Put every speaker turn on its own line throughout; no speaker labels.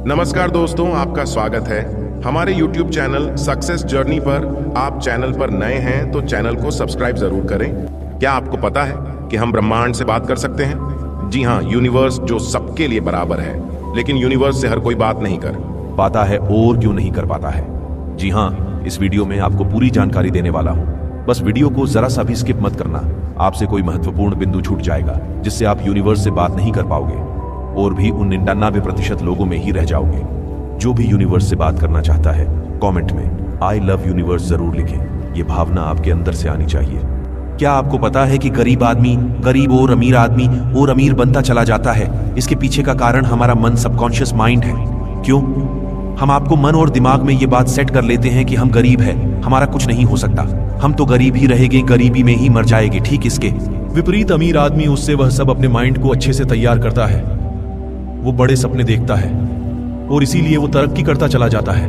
नमस्कार दोस्तों, आपका स्वागत है हमारे YouTube चैनल सक्सेस जर्नी पर। आप चैनल पर नए हैं तो चैनल को सब्सक्राइब जरूर करें। क्या आपको पता है कि हम ब्रह्मांड से बात कर सकते हैं? जी हाँ, यूनिवर्स जो सबके लिए बराबर है, लेकिन यूनिवर्स से हर कोई बात नहीं कर
पाता है। और क्यों नहीं कर पाता है? जी हाँ, इस वीडियो में आपको पूरी जानकारी देने वाला हूँ। बस वीडियो को जरा सा भी स्किप मत करना, आपसे कोई महत्वपूर्ण बिंदु छूट जाएगा जिससे आप यूनिवर्स से बात नहीं कर पाओगे और भी उन 99% लोगों में ही रह जाओगे। जो भी यूनिवर्स से बात करना चाहता है, कमेंट में आई लव यूनिवर्स जरूर लिखें। ये भावना आपके अंदर से आनी चाहिए। क्या आपको पता है कि गरीब आदमी गरीब और अमीर आदमी और अमीर बनता चला जाता है? इसके पीछे का कारण हमारा मन, सबकॉन्शियस माइंड है। क्यों? हम आपको मन और दिमाग में ये बात सेट कर लेते हैं कि हम गरीब हैं, हमारा कुछ नहीं हो सकता, हम तो गरीब ही रहेंगे, गरीबी में ही मर जाएंगे। ठीक इसके विपरीत अमीर आदमी, उससे वह सब अपने माइंड को अच्छे से तैयार करता है, वो बड़े सपने देखता है और इसीलिए वो तरक्की करता चला जाता है।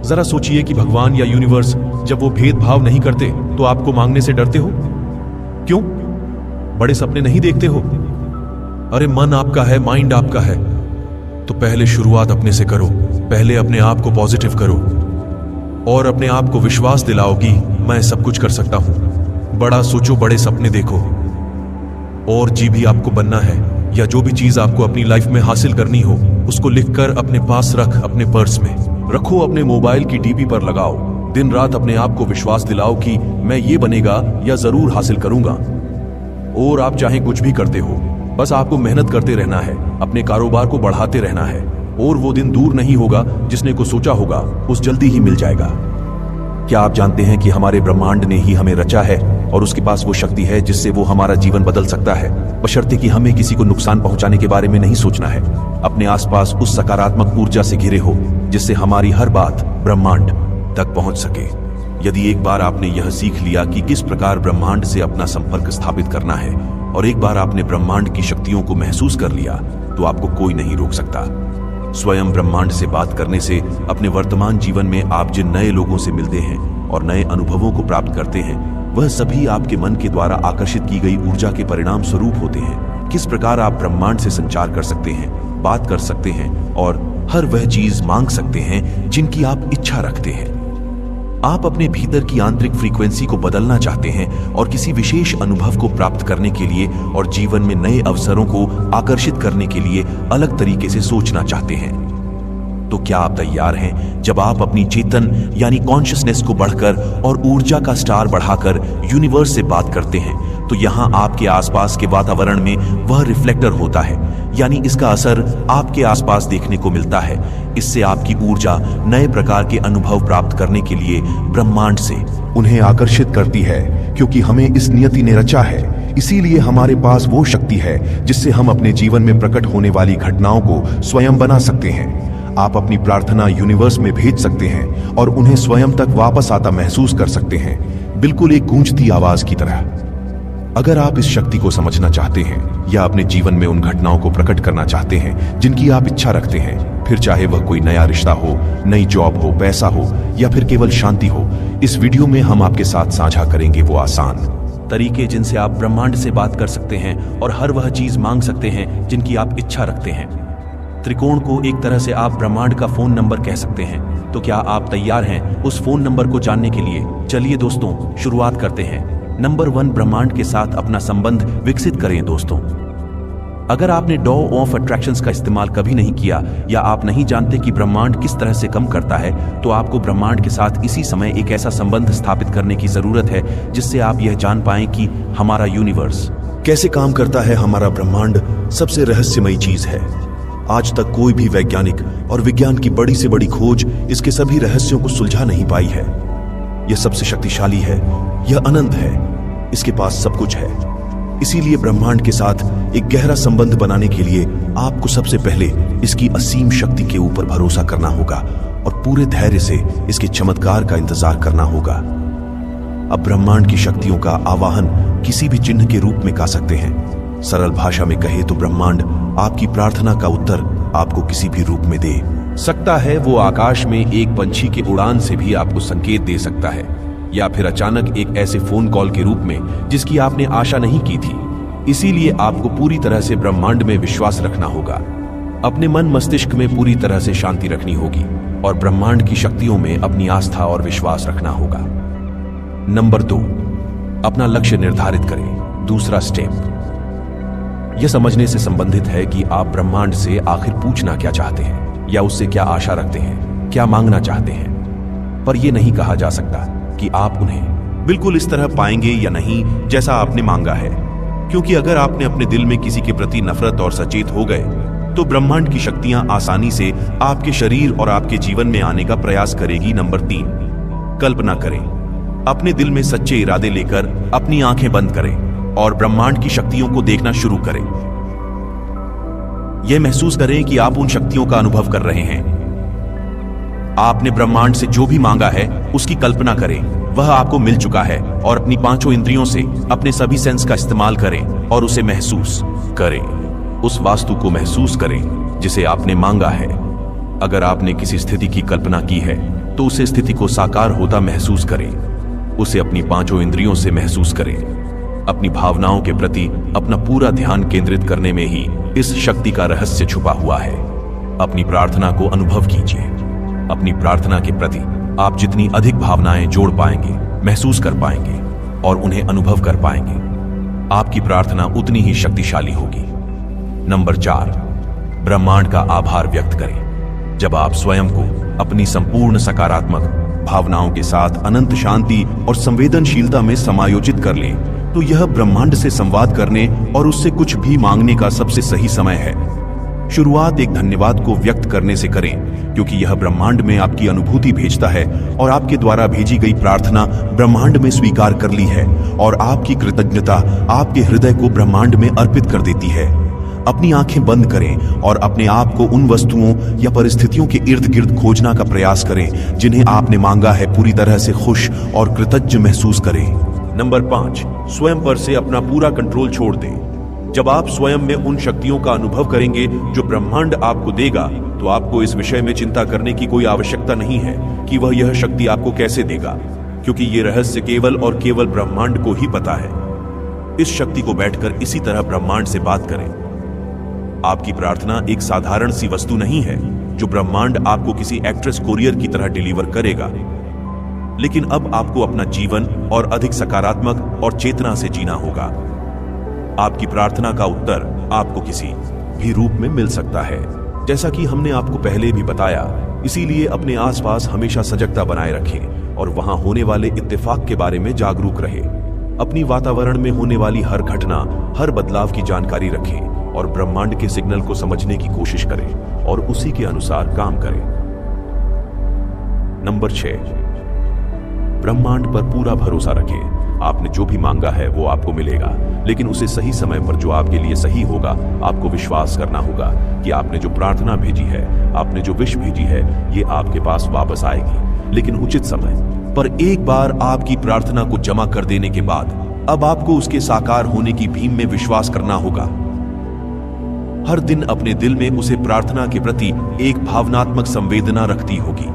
जरा सोचिए कि भगवान या यूनिवर्स जब वो भेदभाव नहीं करते तो आपको मांगने से डरते हो? क्यों? बड़े सपने नहीं देखते हो? अरे मन आपका है, माइंड आपका है, तो पहले शुरुआत अपने से करो। पहले अपने आप को पॉजिटिव करो और अपने आप को विश्वास दिलाओ कि मैं सब कुछ कर सकता हूं। बड़ा सोचो, बड़े सपने देखो। और जी भी आपको बनना है या जो भी चीज आपको अपनी लाइफ में हासिल करनी हो, उसको लिखकर अपने पास रख, अपने पर्स में रखो, अपने मोबाइल की डीपी पर लगाओ। दिन रात अपने आप को विश्वास दिलाओ कि मैं ये बनेगा या जरूर हासिल करूंगा। और आप चाहे कुछ भी करते हो, बस आपको मेहनत करते रहना है, अपने कारोबार को बढ़ाते रहना है और वो दिन दूर नहीं होगा जिसने को सोचा होगा उस जल्दी ही मिल जाएगा। क्या आप जानते हैं कि हमारे ब्रह्मांड ने ही हमें रचा है और उसके पास वो शक्ति है जिससे वो हमारा जीवन बदल सकता है, बशर्ते कि हमें किसी को नुकसान पहुंचाने के बारे में नहीं सोचना है। अपने आसपास उस सकारात्मक ऊर्जा से घिरे हो जिससे हमारी हर बात ब्रह्मांड तक पहुंच सके। यदि एक बार आपने यह सीख लिया कि किस प्रकार ब्रह्मांड से अपना संपर्क स्थापित करना है और एक बार आपने ब्रह्मांड की शक्तियों को महसूस कर लिया, तो आपको कोई नहीं रोक सकता। स्वयं ब्रह्मांड से बात करने से अपने वर्तमान जीवन में आप जिन नए लोगों से मिलते हैं और नए अनुभवों को प्राप्त करते हैं, वह सभी आपके मन के द्वारा आकर्षित की गई ऊर्जा के परिणाम स्वरूप होते हैं। किस प्रकार आप ब्रह्मांड से संचार कर सकते हैं, बात कर सकते हैं और हर वह चीज मांग सकते हैं जिनकी आप इच्छा रखते हैं। आप अपने भीतर की आंतरिक फ्रीक्वेंसी को बदलना चाहते हैं और किसी विशेष अनुभव को प्राप्त करने के लिए और जीवन में नए अवसरों को आकर्षित करने के लिए अलग तरीके से सोचना चाहते हैं। तो क्या आप तैयार हैं? जब आप अपनी चेतन यानी कॉन्शियसनेस को बढ़कर और ऊर्जा का स्टार बढ़ाकर यूनिवर्स से बात करते हैं, तो यहाँ आपके आसपास के वातावरण में वह रिफ्लेक्टर होता है, यानी इसका असर आपके आसपास देखने को मिलता है। इससे आपकी ऊर्जा नए प्रकार के अनुभव प्राप्त करने के लिए ब्रह्मांड से उन्हें आकर्षित करती है, क्योंकि हमें इस नियति ने रचा है। इसीलिए हमारे पास वो शक्ति है जिससे हम अपने जीवन में प्रकट होने वाली घटनाओं को स्वयं बना सकते हैं। आप अपनी प्रार्थना यूनिवर्स में भेज सकते हैं और उन्हें स्वयं तक वापस आता महसूस कर सकते हैं, बिल्कुल एक गूंजती आवाज की तरह। अगर आप इस शक्ति को समझना चाहते हैं या अपने जीवन में उन घटनाओं को प्रकट करना चाहते हैं जिनकी आप इच्छा रखते हैं, फिर चाहे वह कोई नया रिश्ता हो, नई जॉब हो, पैसा हो या फिर केवल शांति हो, इस वीडियो में हम आपके साथ साझा करेंगे वो आसान तरीके जिनसे आप ब्रह्मांड से बात कर सकते हैं और हर वह चीज मांग सकते हैं जिनकी आप इच्छा रखते हैं। त्रिकोण को एक तरह से आप ब्रह्मांड का फोन नंबर कह सकते हैं। तो क्या आप तैयार हैं उस फोन नंबर को जानने के लिए? चलिए दोस्तों, शुरुआत करते हैं। नंबर 1, ब्रह्मांड के साथ अपना संबंध विकसित करें। दोस्तों, अगर आपने लॉ ऑफ अट्रैक्शंस का इस्तेमाल कभी नहीं किया या आप नहीं जानते कि ब्रह्मांड किस तरह से काम करता है, तो आपको ब्रह्मांड के साथ इसी समय एक ऐसा संबंध स्थापित करने की जरूरत है जिससे आप यह जान पाएं कि हमारा यूनिवर्स कैसे काम करता है। हमारा ब्रह्मांड सबसे रहस्यमयी चीज है। आज तक कोई भी वैज्ञानिक और विज्ञान की बड़ी से बड़ी खोज इसके सभी रहस्यों को सुलझा नहीं पाई है। यह सबसे शक्तिशाली है, यह अनंत है, इसके पास सब कुछ है। इसीलिए ब्रह्मांड के साथ एक गहरा संबंध बनाने के लिए आपको सबसे पहले इसकी असीम शक्ति के ऊपर भरोसा करना होगा और पूरे धैर्य से इसके चमत्कार का इंतजार करना होगा। अब ब्रह्मांड की शक्तियों का आवाहन किसी भी चिन्ह के रूप में कर सकते हैं। सरल भाषा में कहे तो ब्रह्मांड आपकी प्रार्थना का उत्तर आपको किसी भी रूप में दे सकता है। वो आकाश में एक पंछी के उड़ान से भी आपको संकेत दे सकता है, या फिर अचानक एक ऐसे फोन कॉल के रूप में जिसकी आपने आशा नहीं की थी। इसीलिए आपको पूरी तरह से ब्रह्मांड में विश्वास रखना होगा। अपने मन मस्तिष्क में पूरी तरह से शांति रखनी होगी और ब्रह्मांड की शक्तियों में अपनी आस्था और विश्वास रखना होगा। नंबर 2, अपना लक्ष्य निर्धारित करें। दूसरा स्टेप यह समझने से संबंधित है कि आप ब्रह्मांड से आखिर पूछना क्या चाहते हैं या उससे क्या आशा रखते हैं, क्या मांगना चाहते हैं। पर यह नहीं कहा जा सकता कि आप उन्हें बिल्कुल इस तरह पाएंगे या नहीं जैसा आपने मांगा है, क्योंकि अगर आपने अपने दिल में किसी के प्रति नफरत और सचेत हो गए तो ब्रह्मांड की शक्तियां आसानी से आपके शरीर और आपके जीवन में आने का प्रयास करेगी। नंबर 3, कल्पना करें। अपने दिल में सच्चे इरादे लेकर अपनी आंखें बंद करें और ब्रह्मांड की शक्तियों को देखना शुरू करें। यह महसूस करें कि आप उन शक्तियों का अनुभव कर रहे हैं। आपने ब्रह्मांड से जो भी मांगा है उसकी कल्पना करें, वह आपको मिल चुका है और अपनी 5 इंद्रियों से अपने सभी सेंस का इस्तेमाल करें और उसे महसूस करें। उस वास्तु को महसूस करें जिसे आपने मांगा है। अगर आपने किसी स्थिति की कल्पना की है तो उसे स्थिति को साकार होता महसूस करें। उसे अपनी 5 इंद्रियों से महसूस करें। अपनी भावनाओं के प्रति अपना पूरा ध्यान केंद्रित करने में ही इस शक्ति का रहस्य छुपा हुआ है। अपनी प्रार्थना को अनुभव कीजिए। अपनी प्रार्थना के प्रति आप जितनी अधिक भावनाएं जोड़ पाएंगे, महसूस कर पाएंगे और उन्हें अनुभव कर पाएंगे, आपकी प्रार्थना उतनी ही शक्तिशाली होगी। नंबर 4, ब्रह्मांड का आभार व्यक्त करें। जब आप स्वयं को अपनी संपूर्ण सकारात्मक भावनाओं के साथ अनंत शांति और संवेदनशीलता में समायोजित कर लें तो यह ब्रह्मांड से संवाद करने और उससे कुछ भी मांगने का सबसे सही समय है। शुरुआत एक धन्यवाद को व्यक्त करने से करें, क्योंकि यह ब्रह्मांड में आपकी अनुभूति भेजता है और आपके द्वारा भेजी गई प्रार्थना ब्रह्मांड में स्वीकार कर ली है और आपकी कृतज्ञता आपके हृदय को ब्रह्मांड में अर्पित कर देती है। अपनी आंखें बंद करें और अपने आप को उन वस्तुओं या परिस्थितियों के इर्द गिर्द खोजना का प्रयास करें जिन्हें आपने मांगा है। पूरी तरह से खुश और कृतज्ञ महसूस करें। नंबर 5, स्वयं पर से अपना पूरा कंट्रोल छोड़ दें। जब आप स्वयं में उन शक्तियों का अनुभव करेंगे जो ब्रह्मांड आपको देगा, तो आपको इस विषय में चिंता करने की कोई आवश्यकता नहीं है कि वह यह शक्ति आपको कैसे देगा, क्योंकि ये रहस्य केवल और केवल ब्रह्मांड को ही पता है। इस शक्ति को बैठकर इसी तरह ब्रह्मांड से बात करें। आपकी प्रार्थना एक साधारण सी वस्तु नहीं है जो ब्रह्मांड आपको किसी एक्ट्रेस कोरियर की तरह डिलीवर करेगा, लेकिन अब आपको अपना जीवन और अधिक सकारात्मक और चेतना से जीना होगा। आपकी प्रार्थना का उत्तर आपको किसी भी रूप में मिल सकता है, जैसा कि हमने आपको पहले भी बताया। इसीलिए अपने आसपास हमेशा सजगता बनाए रखें और वहां होने वाले इत्तेफाक के बारे में जागरूक रहें। अपनी वातावरण में होने वाली हर घटना, हर बदलाव की जानकारी रखें और ब्रह्मांड के सिग्नल को समझने की कोशिश करें और उसी के अनुसार काम करें। नंबर 6, ब्रह्मांड पर पूरा भरोसा रखें। आपने जो भी मांगा है वो आपको मिलेगा, लेकिन उसे सही समय पर जो आपके लिए सही होगा, आपको विश्वास करना होगा कि आपने जो प्रार्थना भेजी है, आपने जो विश भेजी है, ये आपके पास वापस आएगी, लेकिन उचित समय पर। एक बार आपकी प्रार्थना को जमा कर देने के बाद अब आपको उसके साकार होने की भीम में विश्वास करना होगा। हर दिन अपने दिल में उसे प्रार्थना के प्रति एक भावनात्मक संवेदना रखती होगी।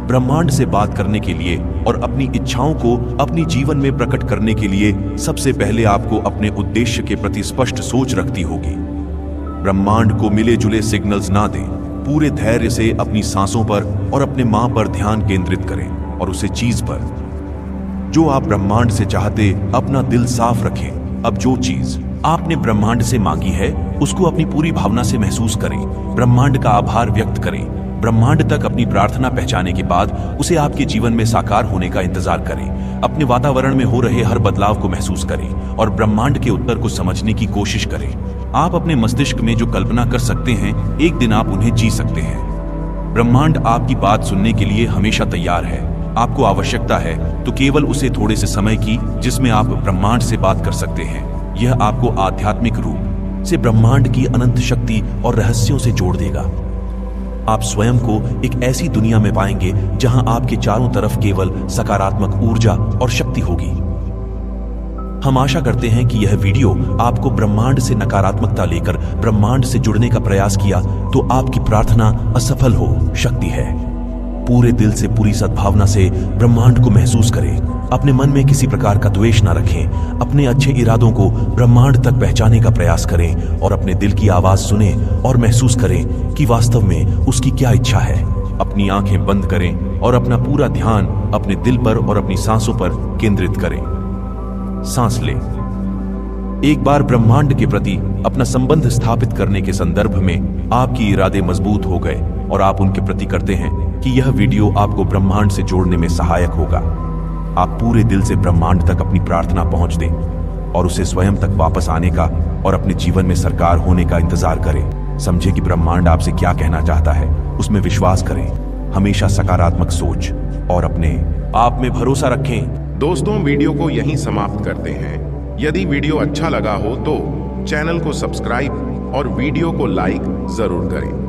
ब्रह्मांड से बात करने के लिए और अपनी इच्छाओं को अपनी जीवन में प्रकट करने के लिए सबसे पहले आपको अपने उद्देश्य के प्रति स्पष्ट सोच रखती होगी। ब्रह्मांड को मिले जुले सिग्नल्स ना दें। पूरे धैर्य से अपनी सांसों पर और अपने मां पर ध्यान केंद्रित करें और उसे चीज पर जो आप ब्रह्मांड से चाहते अपना दिल साफ रखें। अब जो चीज आपने ब्रह्मांड से मांगी है उसको अपनी पूरी भावना से महसूस करें। ब्रह्मांड का आभार व्यक्त करें। ब्रह्मांड तक अपनी प्रार्थना पहुंचाने के बाद उसे आपके जीवन में साकार होने का इंतजार करें। अपने वातावरण में हो रहे हर बदलाव को महसूस करें और ब्रह्मांड के उत्तर को समझने की कोशिश करें। आप अपने मस्तिष्क में जो कल्पना कर सकते हैं, एक दिन आप उन्हें जी सकते हैं। ब्रह्मांड आपकी बात सुनने के लिए हमेशा तैयार है। आपको आवश्यकता है तो केवल उसे थोड़े से समय की जिसमें आप ब्रह्मांड से बात कर सकते हैं। यह आपको आध्यात्मिक रूप से ब्रह्मांड की अनंत शक्ति और रहस्यों से जोड़ देगा। आप स्वयं को एक ऐसी दुनिया में पाएंगे जहां आपके चारों तरफ केवल सकारात्मक ऊर्जा और शक्ति होगी। हम आशा करते हैं कि यह वीडियो आपको ब्रह्मांड से नकारात्मकता लेकर ब्रह्मांड से जुड़ने का प्रयास किया तो आपकी प्रार्थना असफल हो सकती है। पूरे दिल से, पूरी सद्भावना से ब्रह्मांड को महसूस करें। अपने मन में किसी प्रकार का द्वेष ना रखें। अपने अच्छे इरादों को ब्रह्मांड तक पहुंचाने का प्रयास करें और अपने दिल की आवाज सुने और महसूस करें कि वास्तव में उसकी क्या इच्छा है। अपनी आंखें बंद करें और अपना पूरा ध्यान अपने दिल पर और अपनी सांसों पर केंद्रित करें। सांस लें। एक बार ब्रह्मांड के प्रति अपना संबंध स्थापित करने के संदर्भ में आपके इरादे मजबूत हो गए और आप उनके प्रति करते हैं कि यह वीडियो आपको ब्रह्मांड से जोड़ने में सहायक होगा। आप पूरे दिल से ब्रह्मांड तक अपनी प्रार्थना पहुंच दें और उसे स्वयं तक वापस आने का और अपने जीवन में सरकार होने का इंतजार करें। समझे कि ब्रह्मांड आपसे क्या कहना चाहता है, उसमें विश्वास करें। हमेशा सकारात्मक सोच और अपने आप में भरोसा रखें।
दोस्तों, वीडियो को यहीं समाप्त करते हैं। यदि वीडियो अच्छा लगा हो तो चैनल को सब्सक्राइब और वीडियो को लाइक जरूर करें।